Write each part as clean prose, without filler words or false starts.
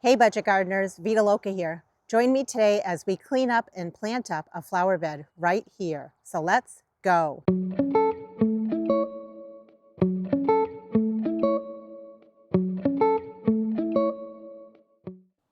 Hey budget gardeners, Vita Loca here. Join me today as we clean up and plant up a flower bed right here. So let's go.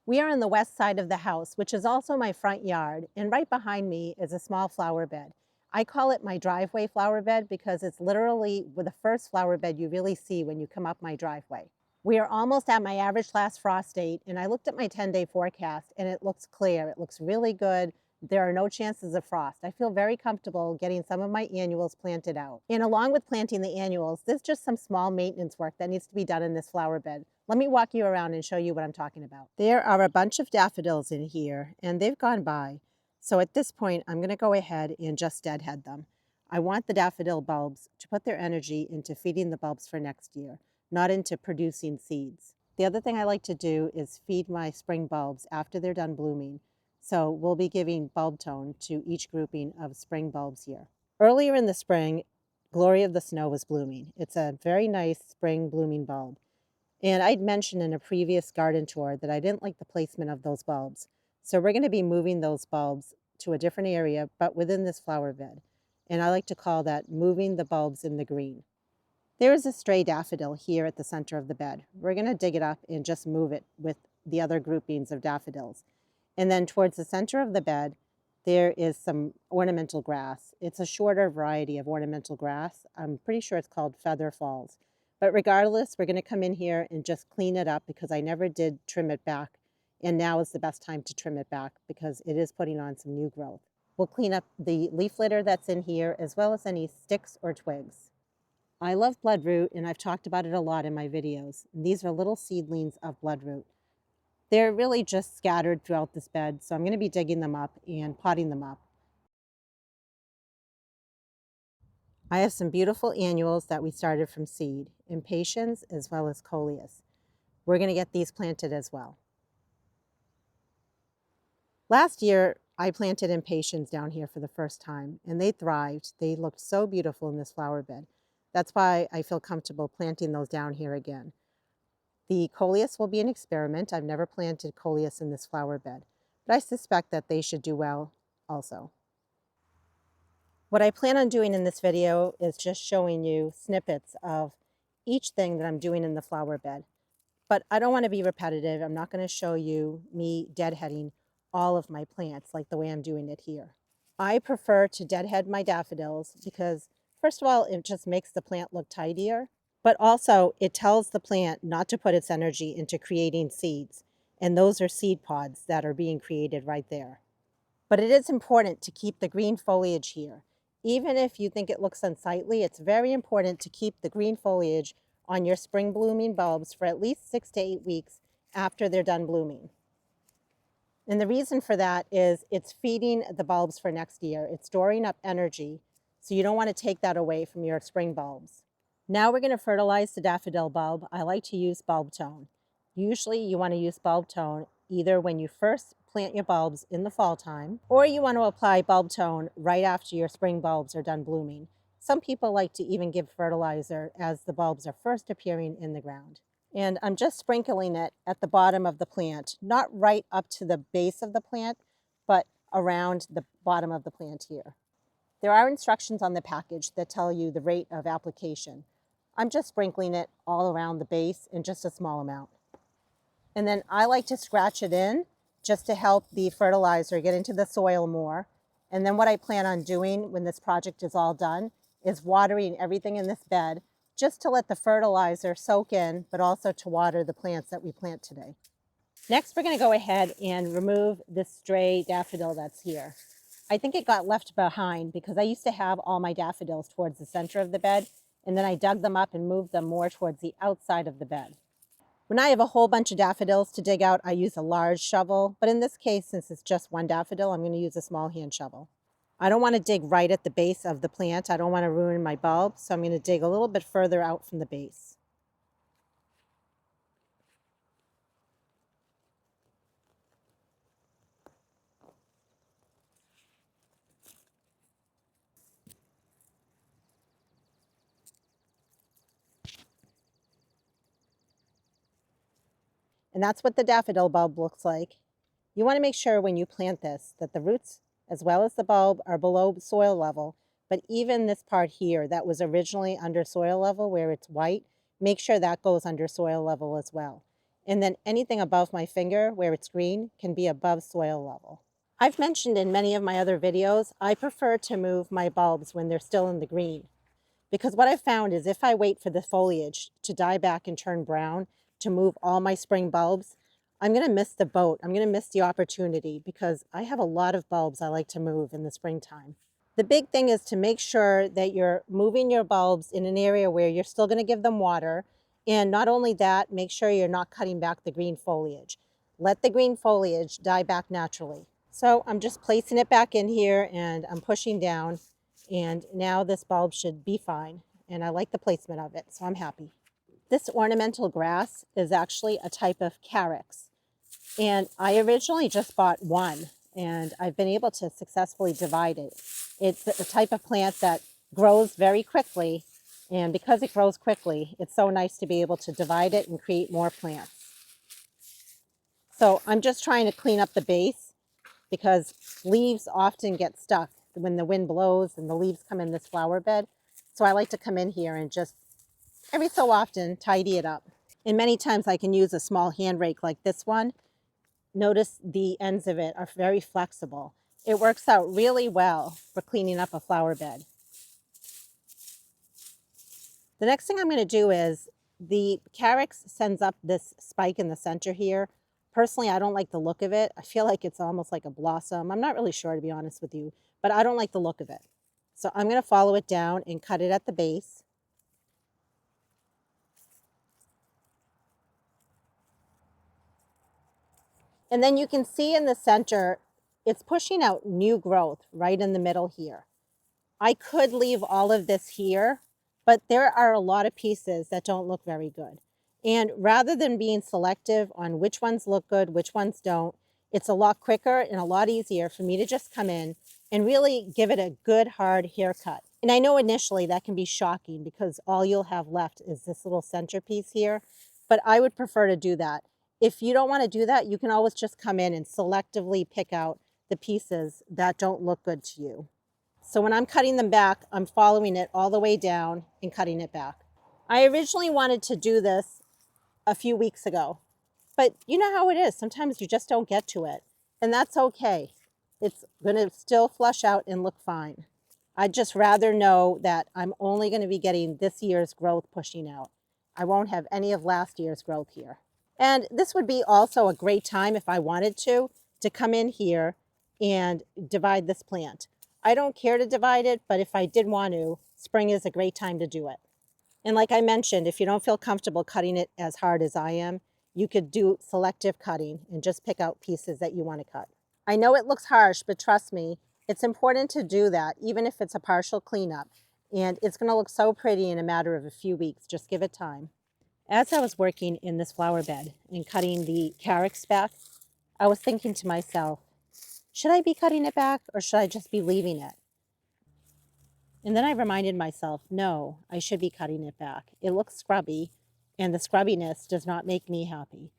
We are on the west side of the house, which is also my front yard, and right behind me is a small flower bed. I call it my driveway flower bed because it's literally the first flower bed you really see when you come up my driveway. We are almost at my average last frost date, and I looked at my 10-day forecast and it looks clear. It looks really good. There are no chances of frost. I feel very comfortable getting some of my annuals planted out. And along with planting the annuals, there's just some small maintenance work that needs to be done in this flower bed. Let me walk you around and show you what I'm talking about. There are a bunch of daffodils in here and they've gone by. So at this point, I'm going to go ahead and just deadhead them. I want the daffodil bulbs to put their energy into feeding the bulbs for next year, not into producing seeds. The other thing I like to do is feed my spring bulbs after they're done blooming. So we'll be giving bulb tone to each grouping of spring bulbs here. Earlier in the spring, Glory of the Snow was blooming. It's a very nice spring blooming bulb. And I'd mentioned in a previous garden tour that I didn't like the placement of those bulbs. So we're going to be moving those bulbs to a different area, but within this flower bed. And I like to call that moving the bulbs in the green. There is a stray daffodil here at the center of the bed. We're going to dig it up and just move it with the other groupings of daffodils. And then towards the center of the bed, there is some ornamental grass. It's a shorter variety of ornamental grass. I'm pretty sure it's called feather falls. But regardless, we're going to come in here and just clean it up because I never did trim it back. And now is the best time to trim it back because it is putting on some new growth. We'll clean up the leaf litter that's in here as well as any sticks or twigs. I love bloodroot, and I've talked about it a lot in my videos. These are little seedlings of bloodroot. They're really just scattered throughout this bed, so I'm going to be digging them up and potting them up. I have some beautiful annuals that we started from seed, Impatiens as well as Coleus. We're going to get these planted as well. Last year, I planted Impatiens down here for the first time, and they thrived. They looked so beautiful in this flower bed. That's why I feel comfortable planting those down here again. The Coleus will be an experiment. I've never planted Coleus in this flower bed, but I suspect that they should do well also. What I plan on doing in this video is just showing you snippets of each thing that I'm doing in the flower bed. But I don't want to be repetitive. I'm not going to show you me deadheading all of my plants like the way I'm doing it here. I prefer to deadhead my daffodils because, first of all, it just makes the plant look tidier. But also, it tells the plant not to put its energy into creating seeds. And those are seed pods that are being created right there. But it is important to keep the green foliage here. Even if you think it looks unsightly, it's very important to keep the green foliage on your spring blooming bulbs for at least 6 to 8 weeks after they're done blooming. And the reason for that is it's feeding the bulbs for next year. It's storing up energy, so you don't want to take that away from your spring bulbs. Now we're going to fertilize the daffodil bulb. I like to use bulb tone. Usually you want to use bulb tone either when you first plant your bulbs in the fall time, or you want to apply bulb tone right after your spring bulbs are done blooming. Some people like to even give fertilizer as the bulbs are first appearing in the ground. And I'm just sprinkling it at the bottom of the plant, not right up to the base of the plant, but around the bottom of the plant here. There are instructions on the package that tell you the rate of application. I'm just sprinkling it all around the base in just a small amount. And then I like to scratch it in just to help the fertilizer get into the soil more. And then what I plan on doing when this project is all done is watering everything in this bed just to let the fertilizer soak in, but also to water the plants that we plant today. Next, we're going to go ahead and remove this stray daffodil that's here. I think it got left behind because I used to have all my daffodils towards the center of the bed, and then I dug them up and moved them more towards the outside of the bed. When I have a whole bunch of daffodils to dig out, I use a large shovel, but in this case, since it's just one daffodil, I'm going to use a small hand shovel. I don't want to dig right at the base of the plant. I don't want to ruin my bulb, so I'm going to dig a little bit further out from the base. And that's what the daffodil bulb looks like. You want to make sure when you plant this that the roots as well as the bulb are below soil level, but even this part here that was originally under soil level where it's white, make sure that goes under soil level as well. And then anything above my finger where it's green can be above soil level. I've mentioned in many of my other videos, I prefer to move my bulbs when they're still in the green. Because what I've found is if I wait for the foliage to die back and turn brown to move all my spring bulbs, I'm going to miss the boat. I'm going to miss the opportunity because I have a lot of bulbs I like to move in the springtime. The big thing is to make sure that you're moving your bulbs in an area where you're still going to give them water. And not only that, make sure you're not cutting back the green foliage. Let the green foliage die back naturally. So I'm just placing it back in here and I'm pushing down. And now this bulb should be fine. And I like the placement of it, so I'm happy. This ornamental grass is actually a type of Carex. And I originally just bought one, and I've been able to successfully divide it. It's a type of plant that grows very quickly, and because it grows quickly, it's so nice to be able to divide it and create more plants. So I'm just trying to clean up the base because leaves often get stuck when the wind blows and the leaves come in this flower bed. So I like to come in here and just every so often tidy it up. And many times I can use a small hand rake like this one. Notice the ends of it are very flexible. It works out really well for cleaning up a flower bed. The next thing I'm going to do is the Carex sends up this spike in the center here. Personally, I don't like the look of it. I feel like it's almost like a blossom. I'm not really sure, to be honest with you, but I don't like the look of it. So I'm going to follow it down and cut it at the base. And then you can see in the center, it's pushing out new growth right in the middle here. I could leave all of this here, but there are a lot of pieces that don't look very good. And rather than being selective on which ones look good, which ones don't, it's a lot quicker and a lot easier for me to just come in and really give it a good hard haircut. And I know initially that can be shocking because all you'll have left is this little centerpiece here, but I would prefer to do that. If you don't want to do that, you can always just come in and selectively pick out the pieces that don't look good to you. So when I'm cutting them back, I'm following it all the way down and cutting it back. I originally wanted to do this a few weeks ago, but you know how it is. Sometimes you just don't get to it, and that's okay. It's going to still flush out and look fine. I'd just rather know that I'm only going to be getting this year's growth pushing out. I won't have any of last year's growth here. And this would be also a great time if I wanted to come in here and divide this plant. I don't care to divide it, but if I did want to, spring is a great time to do it. And like I mentioned, if you don't feel comfortable cutting it as hard as I am, you could do selective cutting and just pick out pieces that you want to cut. I know it looks harsh, but trust me, it's important to do that, even if it's a partial cleanup. And it's going to look so pretty in a matter of a few weeks. Just give it time. As I was working in this flower bed and cutting the Carex back, I was thinking to myself, should I be cutting it back or should I just be leaving it? And then I reminded myself, no, I should be cutting it back. It looks scrubby, and the scrubbiness does not make me happy.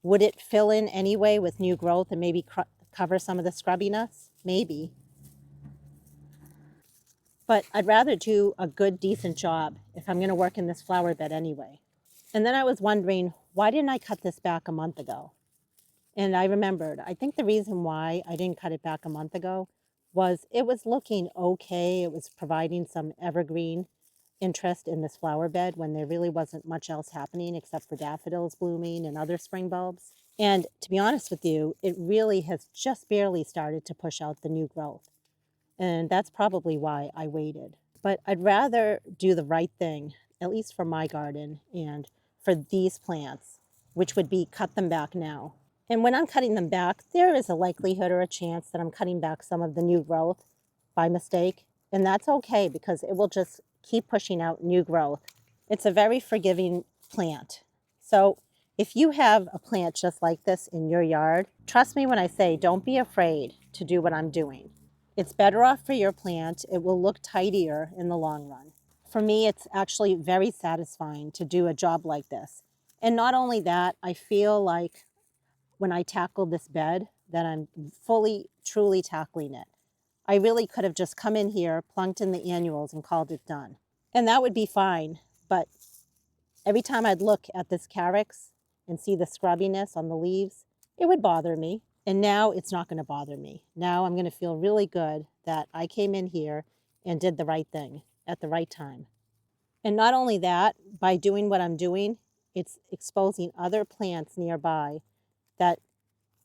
Would it fill in anyway with new growth and maybe cover some of the scrubbiness? Maybe. But I'd rather do a good, decent job if I'm going to work in this flower bed anyway. And then I was wondering, why didn't I cut this back a month ago? And I remembered, I think the reason why I didn't cut it back a month ago was it was looking okay. It was providing some evergreen interest in this flower bed when there really wasn't much else happening except for daffodils blooming and other spring bulbs. And to be honest with you, it really has just barely started to push out the new growth. And that's probably why I waited. But I'd rather do the right thing, at least for my garden and for these plants, which would be cut them back now. And when I'm cutting them back, there is a likelihood or a chance that I'm cutting back some of the new growth by mistake. And that's okay because it will just keep pushing out new growth. It's a very forgiving plant. So if you have a plant just like this in your yard, trust me when I say don't be afraid to do what I'm doing. It's better off for your plant. It will look tidier in the long run. For me, it's actually very satisfying to do a job like this. And not only that, I feel like when I tackle this bed that I'm fully, truly tackling it. I really could have just come in here, plunked in the annuals and called it done. And that would be fine, but every time I'd look at this Carex and see the scrubbiness on the leaves, it would bother me. And now it's not going to bother me. Now I'm going to feel really good that I came in here and did the right thing at the right time. And not only that, by doing what I'm doing, it's exposing other plants nearby that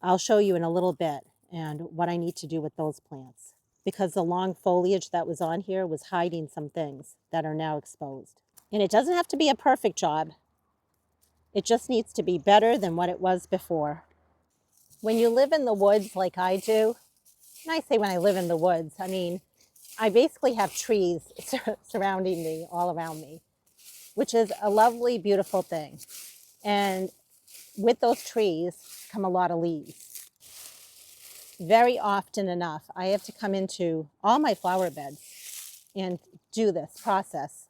I'll show you in a little bit and what I need to do with those plants. Because the long foliage that was on here was hiding some things that are now exposed. And it doesn't have to be a perfect job. It just needs to be better than what it was before. When you live in the woods like I do, and I say when I live in the woods, I mean, I basically have trees surrounding me, all around me, which is a lovely, beautiful thing. And with those trees come a lot of leaves. Very often enough, I have to come into all my flower beds and do this process.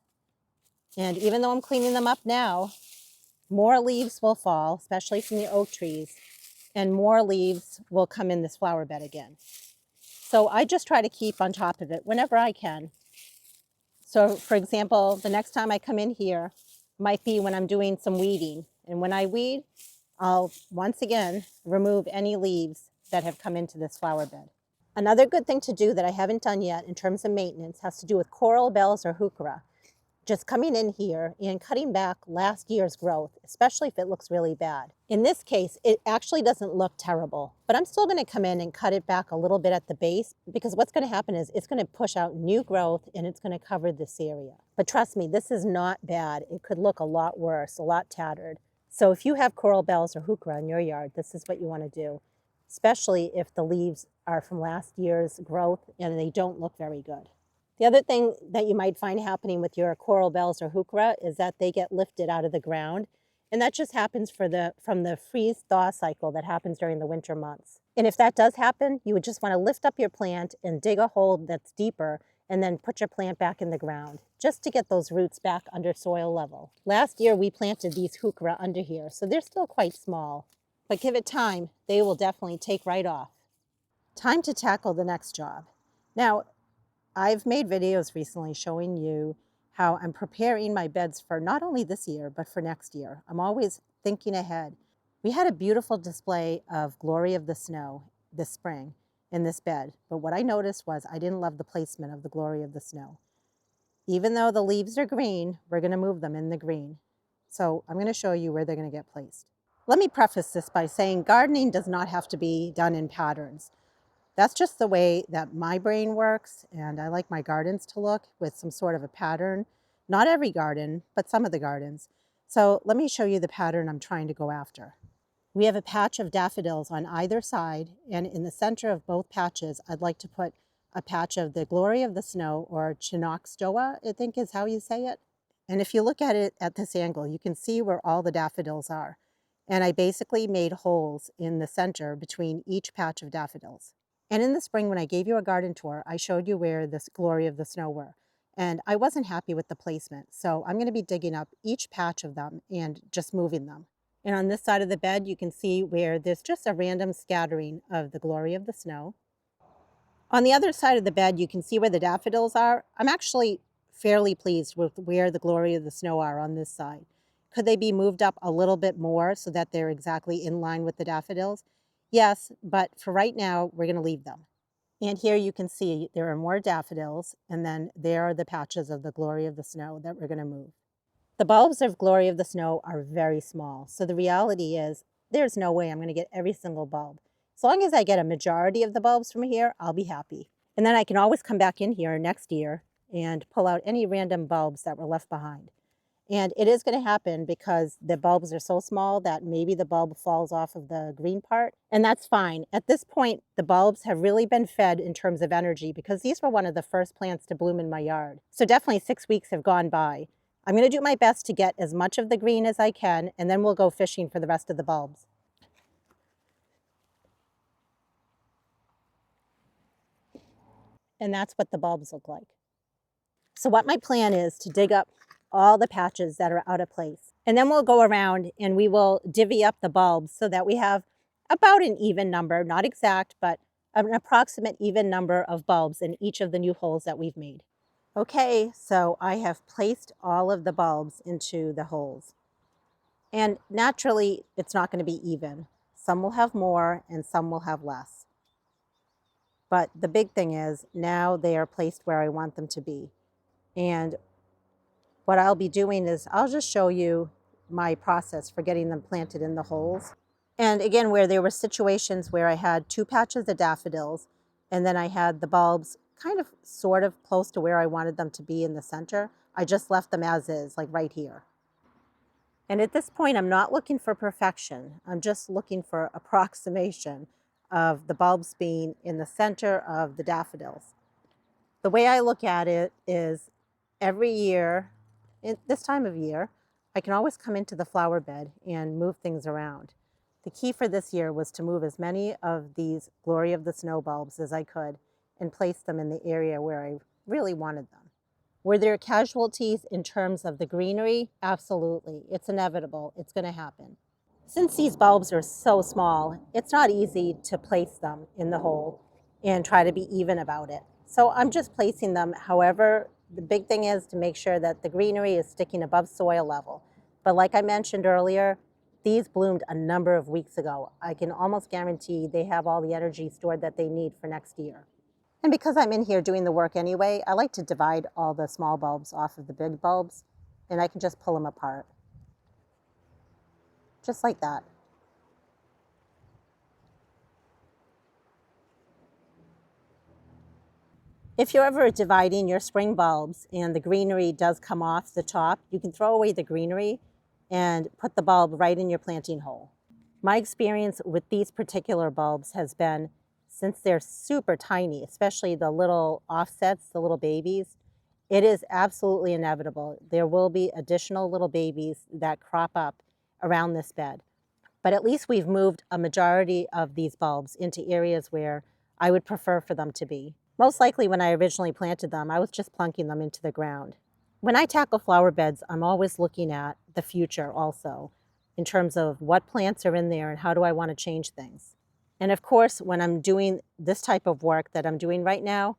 And even though I'm cleaning them up now, more leaves will fall, especially from the oak trees, and more leaves will come in this flower bed again. So I just try to keep on top of it whenever I can. So for example, the next time I come in here might be when I'm doing some weeding. And when I weed, I'll once again remove any leaves that have come into this flower bed. Another good thing to do that I haven't done yet in terms of maintenance has to do with coral bells or heuchera. Just coming in here and cutting back last year's growth, especially if it looks really bad. In this case, it actually doesn't look terrible, but I'm still going to come in and cut it back a little bit at the base, because what's going to happen is it's going to push out new growth and it's going to cover this area. But trust me, this is not bad. It could look a lot worse, a lot tattered. So if you have coral bells or heuchera in your yard, this is what you want to do, especially if the leaves are from last year's growth and they don't look very good. The other thing that you might find happening with your coral bells or heuchera is that they get lifted out of the ground. And that just happens from the freeze-thaw cycle that happens during the winter months. And if that does happen, you would just want to lift up your plant and dig a hole that's deeper and then put your plant back in the ground, just to get those roots back under soil level. Last year, we planted these heuchera under here, so they're still quite small. But give it time, they will definitely take right off. Time to tackle the next job. Now, I've made videos recently showing you how I'm preparing my beds for not only this year, but for next year. I'm always thinking ahead. We had a beautiful display of Glory of the Snow this spring in this bed, but what I noticed was I didn't love the placement of the Glory of the Snow. Even though the leaves are green, we're going to move them in the green. So I'm going to show you where they're going to get placed. Let me preface this by saying gardening does not have to be done in patterns. That's just the way that my brain works, and I like my gardens to look with some sort of a pattern. Not every garden, but some of the gardens. So let me show you the pattern I'm trying to go after. We have a patch of daffodils on either side, and in the center of both patches, I'd like to put a patch of the Glory of the Snow, or Chionodoxa, I think is how you say it. And if you look at it at this angle, you can see where all the daffodils are. And I basically made holes in the center between each patch of daffodils. And in the spring, when I gave you a garden tour, I showed you where this Glory of the Snow were. And I wasn't happy with the placement. So I'm going to be digging up each patch of them and just moving them. And on this side of the bed, you can see where there's just a random scattering of the Glory of the Snow. On the other side of the bed, you can see where the daffodils are. I'm actually fairly pleased with where the Glory of the Snow are on this side. Could they be moved up a little bit more so that they're exactly in line with the daffodils? Yes, but for right now, we're going to leave them. And here you can see there are more daffodils, and then there are the patches of the Glory of the Snow that we're going to move. The bulbs of Glory of the Snow are very small, so the reality is there's no way I'm going to get every single bulb. As long as I get a majority of the bulbs from here, I'll be happy. And then I can always come back in here next year and pull out any random bulbs that were left behind. And it is going to happen because the bulbs are so small that maybe the bulb falls off of the green part. And that's fine. At this point, the bulbs have really been fed in terms of energy because these were one of the first plants to bloom in my yard. So definitely 6 weeks have gone by. I'm going to do my best to get as much of the green as I can, and then we'll go fishing for the rest of the bulbs. And that's what the bulbs look like. So what my plan is to dig up all the patches that are out of place. And then we'll go around and we will divvy up the bulbs so that we have about an even number, not exact, but an approximate even number of bulbs in each of the new holes that we've made. Okay, so I have placed all of the bulbs into the holes. And naturally, it's not going to be even. Some will have more and some will have less. But the big thing is now they are placed where I want them to be. And what I'll be doing is I'll just show you my process for getting them planted in the holes. And again, where there were situations where I had 2 patches of daffodils and then I had the bulbs kind of sort of close to where I wanted them to be in the center, I just left them as is, like right here. And at this point, I'm not looking for perfection. I'm just looking for approximation of the bulbs being in the center of the daffodils. The way I look at it is every year, this time of year, I can always come into the flower bed and move things around. The key for this year was to move as many of these Glory of the Snow bulbs as I could and place them in the area where I really wanted them. Were there casualties in terms of the greenery? Absolutely. It's inevitable. It's going to happen. Since these bulbs are so small, it's not easy to place them in the hole and try to be even about it. So I'm just placing them. However, the big thing is to make sure that the greenery is sticking above soil level. But like I mentioned earlier, these bloomed a number of weeks ago. I can almost guarantee they have all the energy stored that they need for next year. And because I'm in here doing the work anyway, I like to divide all the small bulbs off of the big bulbs, and I can just pull them apart. Just like that. If you're ever dividing your spring bulbs and the greenery does come off the top, you can throw away the greenery and put the bulb right in your planting hole. My experience with these particular bulbs has been, since they're super tiny, especially the little offsets, the little babies, it is absolutely inevitable. There will be additional little babies that crop up around this bed. But at least we've moved a majority of these bulbs into areas where I would prefer for them to be. Most likely when I originally planted them, I was just plunking them into the ground. When I tackle flower beds, I'm always looking at the future also, in terms of what plants are in there and how do I want to change things. And of course, when I'm doing this type of work that I'm doing right now,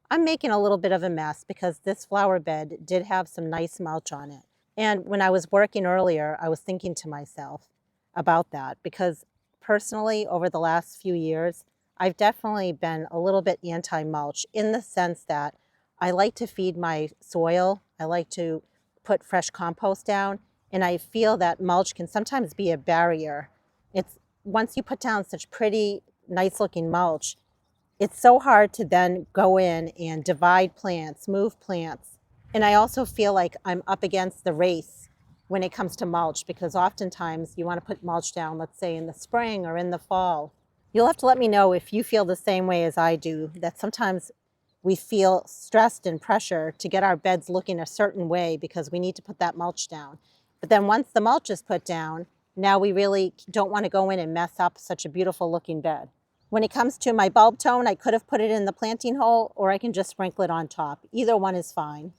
I'm making a little bit of a mess because this flower bed did have some nice mulch on it. And when I was working earlier, I was thinking to myself about that because personally, over the last few years, I've definitely been a little bit anti-mulch in the sense that I like to feed my soil. I like to put fresh compost down, and I feel that mulch can sometimes be a barrier. It's once you put down such pretty, nice-looking mulch, it's so hard to then go in and divide plants, move plants. And I also feel like I'm up against the race when it comes to mulch because oftentimes you want to put mulch down, let's say in the spring or in the fall. You'll have to let me know if you feel the same way as I do, that sometimes we feel stressed and pressure to get our beds looking a certain way because we need to put that mulch down. But then once the mulch is put down, now we really don't want to go in and mess up such a beautiful looking bed. When it comes to my bulb tone, I could have put it in the planting hole or I can just sprinkle it on top. Either one is fine.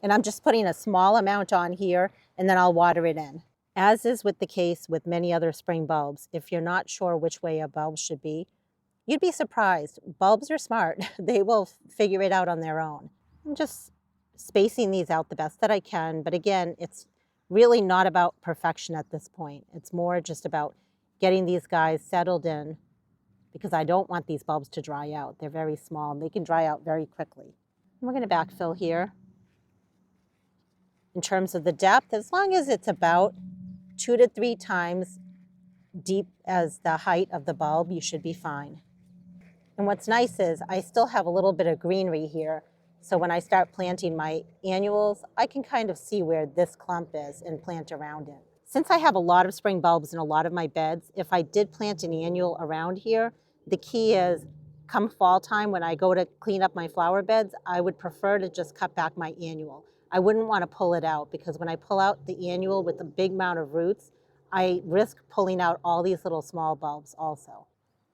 And I'm just putting a small amount on here and then I'll water it in. As is with the case with many other spring bulbs, if you're not sure which way a bulb should be, you'd be surprised. Bulbs are smart. They will figure it out on their own. I'm just spacing these out the best that I can. But again, it's really not about perfection at this point. It's more just about getting these guys settled in because I don't want these bulbs to dry out. They're very small and they can dry out very quickly. And we're going to backfill here. In terms of the depth, as long as it's about 2 to 3 times deep as the height of the bulb, you should be fine. And what's nice is I still have a little bit of greenery here. So when I start planting my annuals, I can kind of see where this clump is and plant around it. Since I have a lot of spring bulbs in a lot of my beds, if I did plant an annual around here, the key is come fall time when I go to clean up my flower beds, I would prefer to just cut back my annual. I wouldn't want to pull it out because when I pull out the annual with a big amount of roots, I risk pulling out all these little small bulbs also.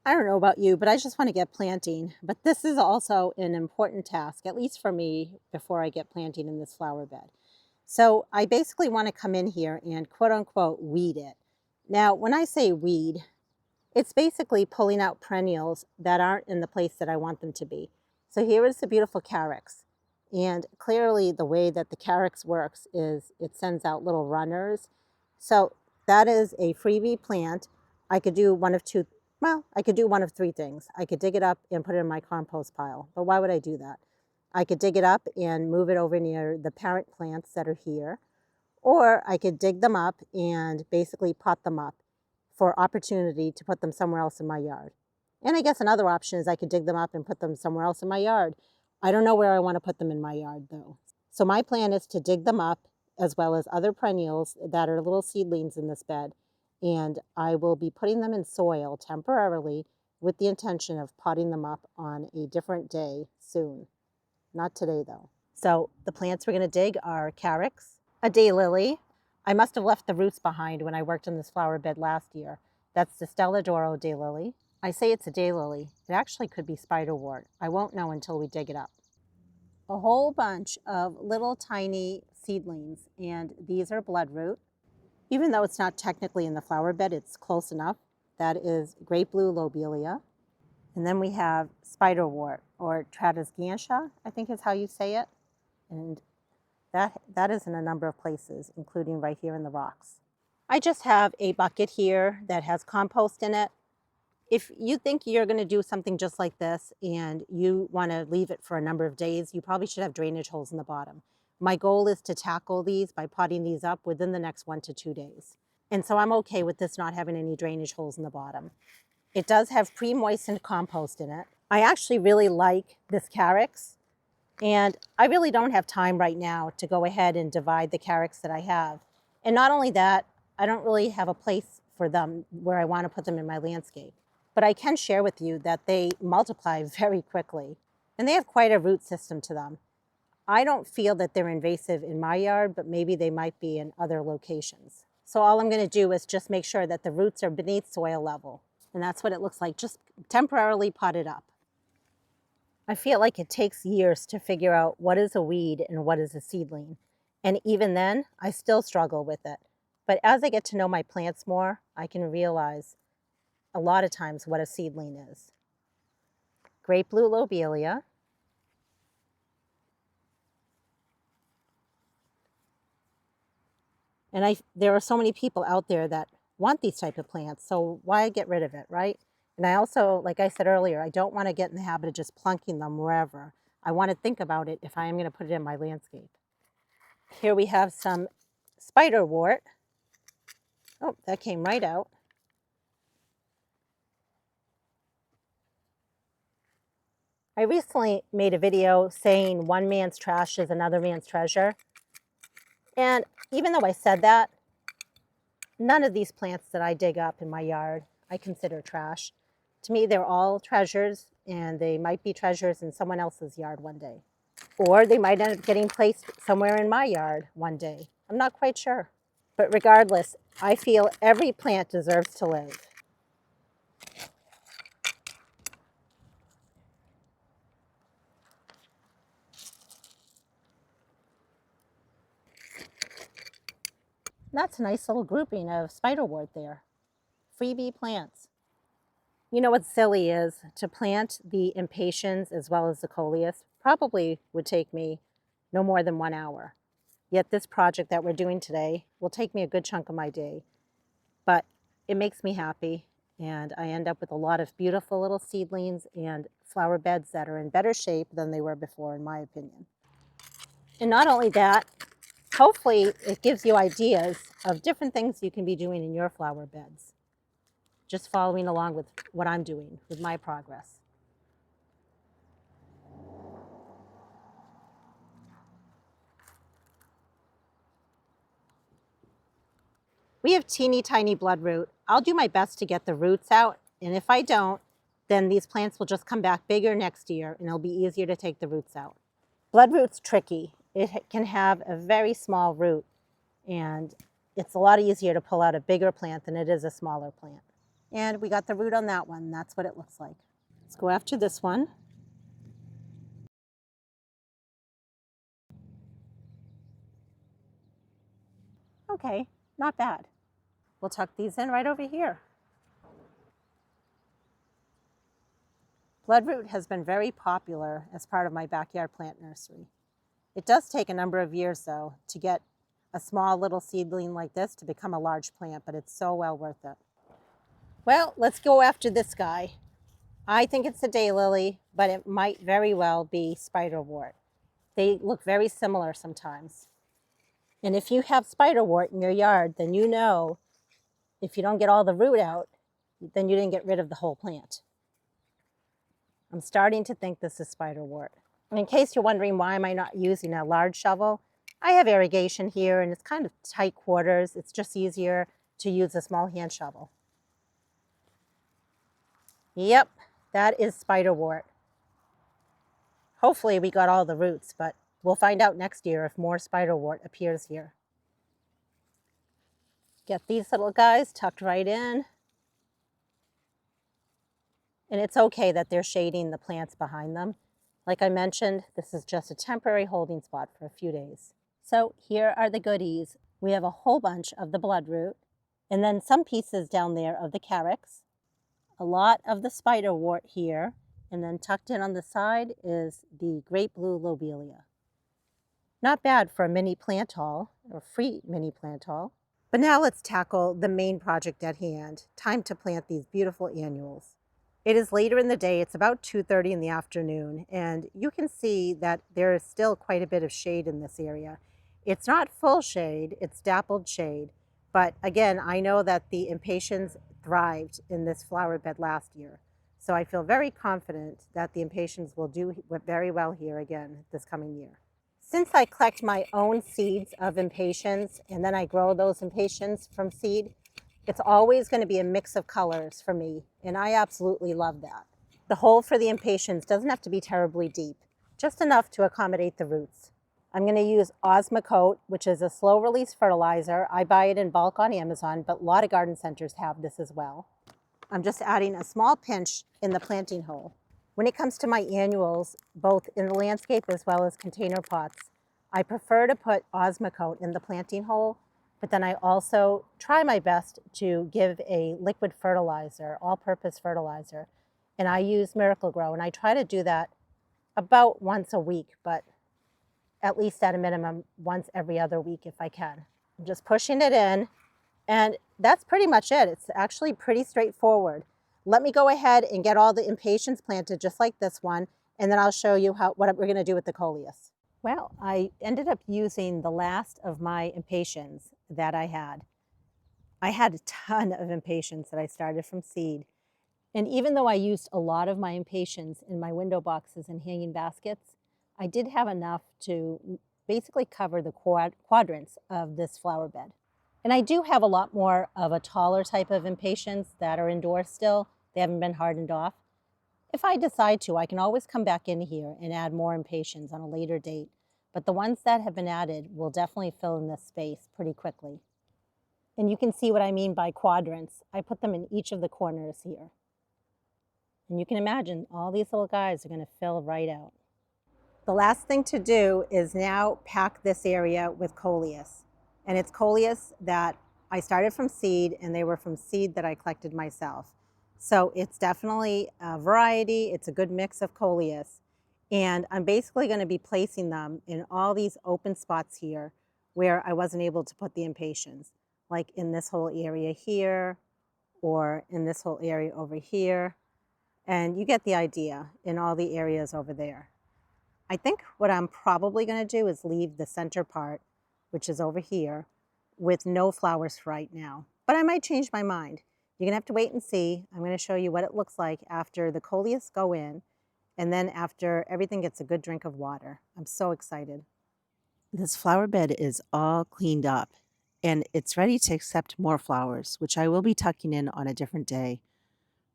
I don't know about you, but I just want to get planting. But this is also an important task, at least for me, before I get planting in this flower bed. So I basically want to come in here and quote unquote weed it. Now, when I say weed, it's basically pulling out perennials that aren't in the place that I want them to be. So here is the beautiful Carex. And clearly the way that the Carex works is it sends out little runners. So that is a freebie plant. I could do one of two, well, I could do one of three things. I could dig it up and put it in my compost pile. But why would I do that? I could dig it up and move it over near the parent plants that are here. Or I could dig them up and basically pot them up for opportunity to put them somewhere else in my yard. And I guess another option is I could dig them up and put them somewhere else in my yard. I don't know where I want to put them in my yard though. So my plan is to dig them up as well as other perennials that are little seedlings in this bed. And I will be putting them in soil temporarily with the intention of potting them up on a different day soon. Not today though. So the plants we're going to dig are Carex, a daylily. I must have left the roots behind when I worked on this flower bed last year. That's the Stella d'Oro daylily. I say it's a daylily. It actually could be spiderwort. I won't know until we dig it up. A whole bunch of little tiny seedlings, and these are bloodroot. Even though it's not technically in the flower bed, it's close enough. That is great blue lobelia. And then we have spiderwort, or tradescantia, I think is how you say it. And that is in a number of places, including right here in the rocks. I just have a bucket here that has compost in it. If you think you're going to do something just like this and you want to leave it for a number of days, you probably should have drainage holes in the bottom. My goal is to tackle these by potting these up within the next 1 to 2 days. And so I'm okay with this not having any drainage holes in the bottom. It does have pre-moistened compost in it. I actually really like this Carex. And I really don't have time right now to go ahead and divide the Carex that I have. And not only that, I don't really have a place for them where I want to put them in my landscape. But I can share with you that they multiply very quickly. And they have quite a root system to them. I don't feel that they're invasive in my yard, but maybe they might be in other locations. So all I'm going to do is just make sure that the roots are beneath soil level. And that's what it looks like, just temporarily potted up. I feel like it takes years to figure out what is a weed and what is a seedling. And even then, I still struggle with it. But as I get to know my plants more, I can realize a lot of times what a seedling is. Great blue lobelia. And there are so many people out there that want these type of plants, so why get rid of it, right? And I also, like I said earlier, I don't want to get in the habit of just plunking them wherever. I want to think about it if I am going to put it in my landscape. Here we have some spiderwort. Oh, that came right out. I recently made a video saying one man's trash is another man's treasure. And even though I said that, none of these plants that I dig up in my yard I consider trash. To me, they're all treasures, and they might be treasures in someone else's yard one day. Or they might end up getting placed somewhere in my yard one day. I'm not quite sure. But regardless, I feel every plant deserves to live. That's a nice little grouping of spiderwort there. Freebie plants. You know what's silly is to plant the Impatiens as well as the Coleus probably would take me no more than 1 hour. Yet this project that we're doing today will take me a good chunk of my day. But it makes me happy, and I end up with a lot of beautiful little seedlings and flower beds that are in better shape than they were before, in my opinion. And not only that, hopefully it gives you ideas of different things you can be doing in your flower beds. Just following along with what I'm doing with my progress. We have teeny tiny bloodroot. I'll do my best to get the roots out, and if I don't, then these plants will just come back bigger next year and it'll be easier to take the roots out. Bloodroot's tricky. It can have a very small root, and it's a lot easier to pull out a bigger plant than it is a smaller plant. And we got the root on that one. That's what it looks like. Let's go after this one. Okay, not bad. We'll tuck these in right over here. Bloodroot has been very popular as part of my backyard plant nursery. It does take a number of years, though, to get a small little seedling like this to become a large plant, but it's so well worth it. Well, let's go after this guy. I think it's a daylily, but it might very well be spiderwort. They look very similar sometimes. And if you have spiderwort in your yard, then you know if you don't get all the root out, then you didn't get rid of the whole plant. I'm starting to think this is spiderwort. And in case you're wondering why am I not using a large shovel, I have irrigation here and it's kind of tight quarters. It's just easier to use a small hand shovel. Yep, that is spiderwort. Hopefully we got all the roots, but we'll find out next year if more spiderwort appears here. Get these little guys tucked right in. And it's okay that they're shading the plants behind them. Like I mentioned, this is just a temporary holding spot for a few days. So here are the goodies. We have a whole bunch of the bloodroot, and then some pieces down there of the Carex, a lot of the spiderwort here, and then tucked in on the side is the great blue lobelia. Not bad for a mini plant haul, or free mini plant haul. But now let's tackle the main project at hand. Time to plant these beautiful annuals. It is later in the day, it's about 2:30 in the afternoon, and you can see that there is still quite a bit of shade in this area. It's not full shade, it's dappled shade, but again, I know that the Impatiens thrived in this flower bed last year, so I feel very confident that the Impatiens will do very well here again this coming year. Since I collect my own seeds of Impatiens and then I grow those Impatiens from seed, it's always going to be a mix of colors for me, and I absolutely love that. The hole for the Impatiens doesn't have to be terribly deep, just enough to accommodate the roots. I'm going to use Osmocote, which is a slow-release fertilizer. I buy it in bulk on Amazon, but a lot of garden centers have this as well. I'm just adding a small pinch in the planting hole. When it comes to my annuals, both in the landscape as well as container pots, I prefer to put Osmocote in the planting hole, but then I also try my best to give a liquid fertilizer, all-purpose fertilizer, and I use Miracle Grow, and I try to do that about once a week, but at least at a minimum once every other week if I can. I'm just pushing it in, and that's pretty much it. It's actually pretty straightforward. Let me go ahead and get all the Impatiens planted just like this one, and then I'll show you what we're going to do with the Coleus. Well, I ended up using the last of my Impatiens that I had. I had a ton of Impatiens that I started from seed. And even though I used a lot of my Impatiens in my window boxes and hanging baskets, I did have enough to basically cover the quadrants of this flower bed. And I do have a lot more of a taller type of Impatiens that are indoors still. They haven't been hardened off. If I decide to, I can always come back in here and add more Impatiens on a later date. But the ones that have been added will definitely fill in this space pretty quickly. And you can see what I mean by quadrants. I put them in each of the corners here. And you can imagine all these little guys are going to fill right out. The last thing to do is now pack this area with Coleus. And it's Coleus that I started from seed, and they were from seed that I collected myself. So it's definitely a variety. It's a good mix of Coleus. And I'm basically going to be placing them in all these open spots here where I wasn't able to put the Impatiens, like in this whole area here, or in this whole area over here. And you get the idea in all the areas over there. I think what I'm probably going to do is leave the center part, which is over here, with no flowers for right now. But I might change my mind. You're going to have to wait and see. I'm going to show you what it looks like after the Coleus go in, and then after everything gets a good drink of water. I'm so excited. This flower bed is all cleaned up, and it's ready to accept more flowers, which I will be tucking in on a different day.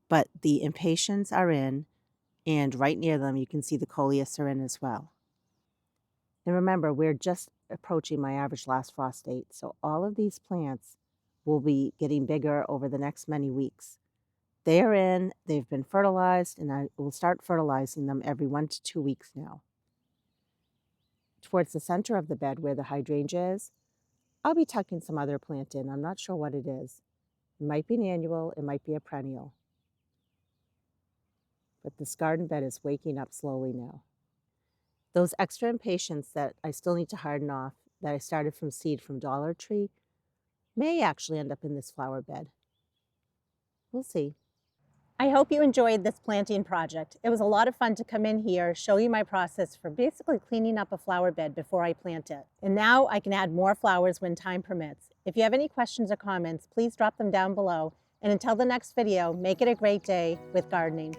But the Impatiens are in, and right near them you can see the Coleus are in as well. And remember, we're just approaching my average last frost date, so all of these plants will be getting bigger over the next many weeks. They are in, they've been fertilized, and I will start fertilizing them every 1 to 2 weeks now. Towards the center of the bed where the hydrangea is, I'll be tucking some other plant in. I'm not sure what it is. It might be an annual, it might be a perennial. But this garden bed is waking up slowly now. Those extra impatiens that I still need to harden off, that I started from seed from Dollar Tree, may actually end up in this flower bed. We'll see. I hope you enjoyed this planting project. It was a lot of fun to come in here, show you my process for basically cleaning up a flower bed before I plant it. And now I can add more flowers when time permits. If you have any questions or comments, please drop them down below. And until the next video, make it a great day with gardening.